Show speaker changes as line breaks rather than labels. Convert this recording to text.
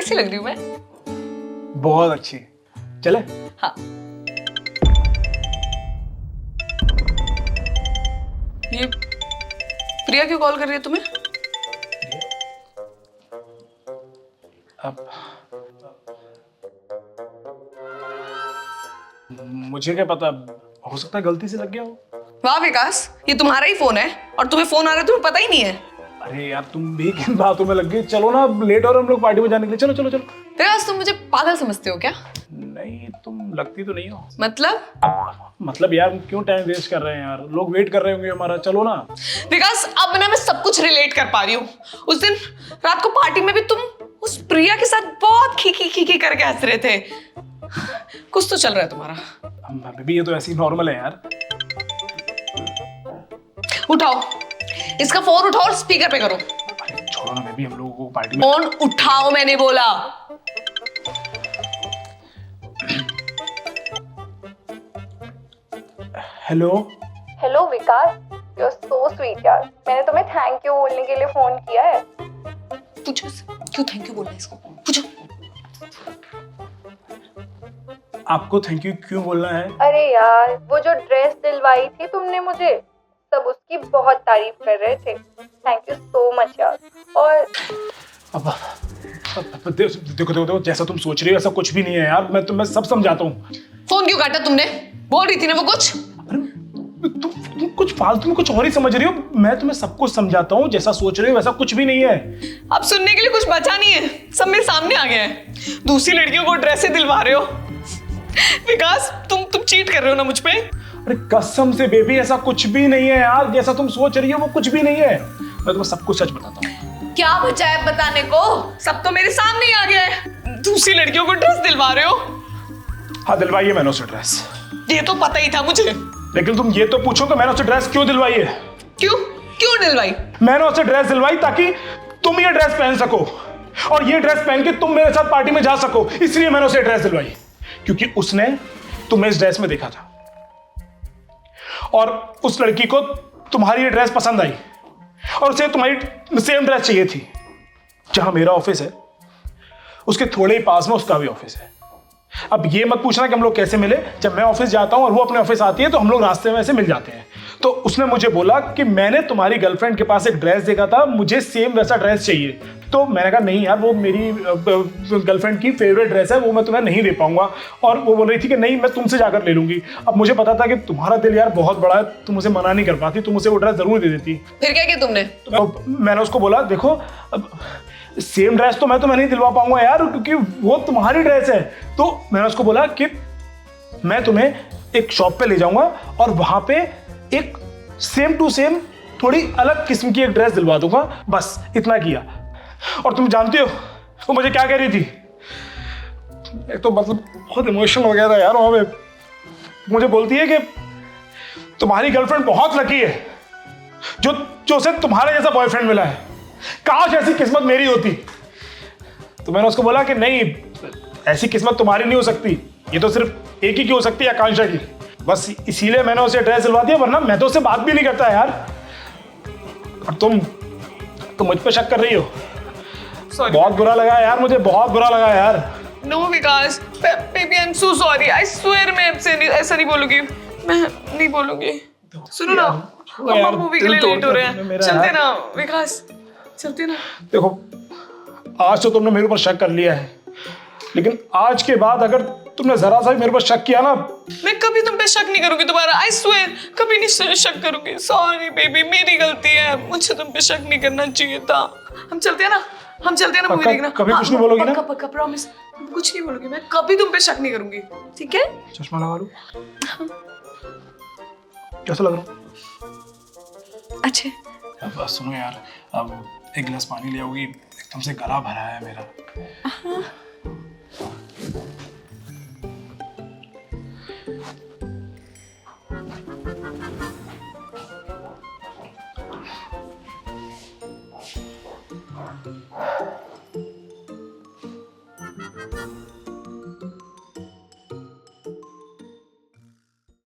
कैसी लग रही हूँ मैं?
बहुत अच्छी। चले?
हाँ। ये प्रिया क्यों कॉल कर रही है तुम्हें?
अब मुझे क्या पता, हो सकता है गलती से लग गया हो।
वाह विकास, ये तुम्हारा ही फोन है और तुम्हें फोन आ रहा है, तुम्हें पता ही नहीं है।
अरे यार तुम भी किन बातों में लग गई। चलो ना, लेट हो रहे हम लोग पार्टी में जाने के लिए। चलो चलो चलो।
विकास तुम मुझे पागल समझते हो क्या?
नहीं, तुम लगती तो नहीं हो।
मतलब
यार क्यों टाइम वेस्ट कर रहे हैं यार, लोग वेट कर रहे होंगे हमारा। चलो ना।
विकास अब ना मैं सब कुछ रिलेट कर पा रही हूँ। उस दिन रात को पार्टी में भी तुम उस प्रिया के साथ बहुत खीखी खीखी करके हंस रहे थे। कुछ तो चल रहा है तुम्हारा।
बेबी ये तो ऐसी नॉर्मल है यार।
उठाओ इसका फोन, उठाओ और स्पीकर पे करो।
अरे छोड़ो ना बेबी, हम लोगों को पार्टी में।
फोन उठाओ मैंने बोला।
Hello
hello Vikas, you are so sweet यार। मैंने तुम्हें थैंक यू बोलने के लिए फोन किया है।
पूछो क्यों थैंक यू बोलना है इसको, पूछो।
आपको थैंक यू क्यों बोलना है?
अरे यार वो जो ड्रेस दिलवाई थी तुमने मुझे, सब उसकी बहुत तारीफ कर रहे थे। थैंक यू सो मच यार। और
अब देखो जैसा तुम सोच रही हो ऐसा कुछ भी नहीं है यार। मैं सब समझाता हूँ।
फोन क्यों काटा तुमने? बोल रही थी ना वो कुछ।
अरे तुम कुछ फालतू में कुछ और ही समझ रही हो। मैं तुम्हें सब कुछ समझाता हूँ, जैसा सोच रही हो वैसा कुछ भी नहीं है।
अब सुनने के लिए कुछ बचा नहीं है, सब मेरे सामने आ गया है। दूसरी लड़कियों को ड्रेसें दिलवा रहे हो। विकास तुम चीट कर रहे हो ना मुझ पे।
अरे कसम से बेबी ऐसा कुछ भी नहीं है यार, जैसा तुम सोच रही हो वो कुछ भी नहीं है। मैं तुम्हें सब कुछ सच बताता हूँ।
क्या बचा है बताने को? सब तो मेरे सामने ही आ गया है। दूसरी लड़कियों को ड्रेस दिलवा रहे हो।
हाँ दिलवाइए मैंने उसे ड्रेस।
ये तो पता ही था मुझे।
लेकिन तुम ये तो पूछो कि मैंने उसे ड्रेस क्यों दिलवाई है।
क्यों दिलवाई?
मैंने उसे ड्रेस दिलवाई ताकि तुम ये ड्रेस पहन सको और ये ड्रेस पहन के तुम मेरे साथ पार्टी में जा सको, इसलिए मैंने उसे ड्रेस दिलवाई। क्योंकि उसने तुम्हें इस ड्रेस में देखा था और उस लड़की को तुम्हारी ये ड्रेस पसंद आई और उसे तुम्हारी सेम ड्रेस चाहिए थी। जहां मेरा ऑफिस है उसके थोड़े ही पास में उसका भी ऑफिस है। अब ये मत पूछना कि हम लोग कैसे मिले। जब मैं ऑफिस जाता हूं और वो अपने ऑफिस आती है तो हम लोग रास्ते में ऐसे मिल जाते हैं। तो उसने मुझे बोला कि मैंने तुम्हारी गर्लफ्रेंड के पास एक ड्रेस देखा था, मुझे सेम वैसा ड्रेस चाहिए। तो मैंने कहा नहीं यार, वो मेरी गर्लफ्रेंड की फेवरेट ड्रेस है, वो मैं तुम्हें नहीं दे पाऊंगा। और वो बोल रही थी कि नहीं मैं तुमसे जाकर ले लूंगी। अब मुझे पता था कि तुम्हारा दिल यार बहुत बड़ा है, तुम उसे मना नहीं कर पाती, तुम उसे वो ड्रेस जरूर दे देती।
फिर क्या किया तुमने?
तो मैंने उसको बोला देखो सेम ड्रेस तो मैं तुम्हें नहीं दिलवा पाऊंगा यार, क्योंकि वो तुम्हारी ड्रेस है। तो मैंने उसको बोला कि मैं तुम्हें एक शॉप पे ले जाऊंगा और वहां पे एक सेम टू सेम थोड़ी अलग किस्म की एक ड्रेस दिलवा दूंगा। बस इतना किया। और तुम जानती हो वो मुझे क्या कह रही थी? एक तो मतलब बहुत इमोशनल हो गया था यार वहां पे। मुझे बोलती है कि तुम्हारी गर्लफ्रेंड बहुत लकी है जो उसे तुम्हारे जैसा बॉयफ्रेंड मिला है, काश ऐसी किस्मत मेरी होती। तो मैंने उसको बोला कि नहीं, ऐसी किस्मत तुम्हारी नहीं हो सकती, ये तो सिर्फ एक ही की हो सकती है, आकांक्षा की। बस इसीलिए मैंने उसे ड्रेस दिलवा दिया, वरना मैं तो उससे बात भी नहीं करता यार। और तुम मुझ पे शक कर रही हो।
Sorry.
बहुत बुरा लगा यार, मुझे बहुत बुरा लगा यार।
No Vikas, baby I am so sorry. I swear मैं आपसे ऐसा नहीं बोलूंगी, मैं नहीं बोलूंगी। सुनो ना, हम मूवी के लिए लेट हो रहे हैं, चलते ना विकास, चलते ना।
देखो आज तो तुमने मेरे ऊपर शक कर लिया है, लेकिन आज के बाद अगर तुमने जरा सा भी मेरे ऊपर शक किया ना,
मैं कभी तुम पे शक नहीं करूंगी दोबारा। आई स्वेयर कभी नहीं शक करूंगी। सॉरी बेबी, मेरी गलती है, मुझे तुम पे शक नहीं करना चाहिए था। हम चलते हैं ना मूवी देखना।
कभी कुछ नहीं बोलोगी ना?
पक्का प्रॉमिस, कुछ नहीं बोलूंगी मैं, कभी तुम पे शक नहीं करूंगी, ठीक है?
चश्मा लगा लूं? कैसा लग रहा?
अच्छे।
अब सुनो यार, अब एक गिलास पानी ले आओगी, एकदम से गला भरा है मेरा।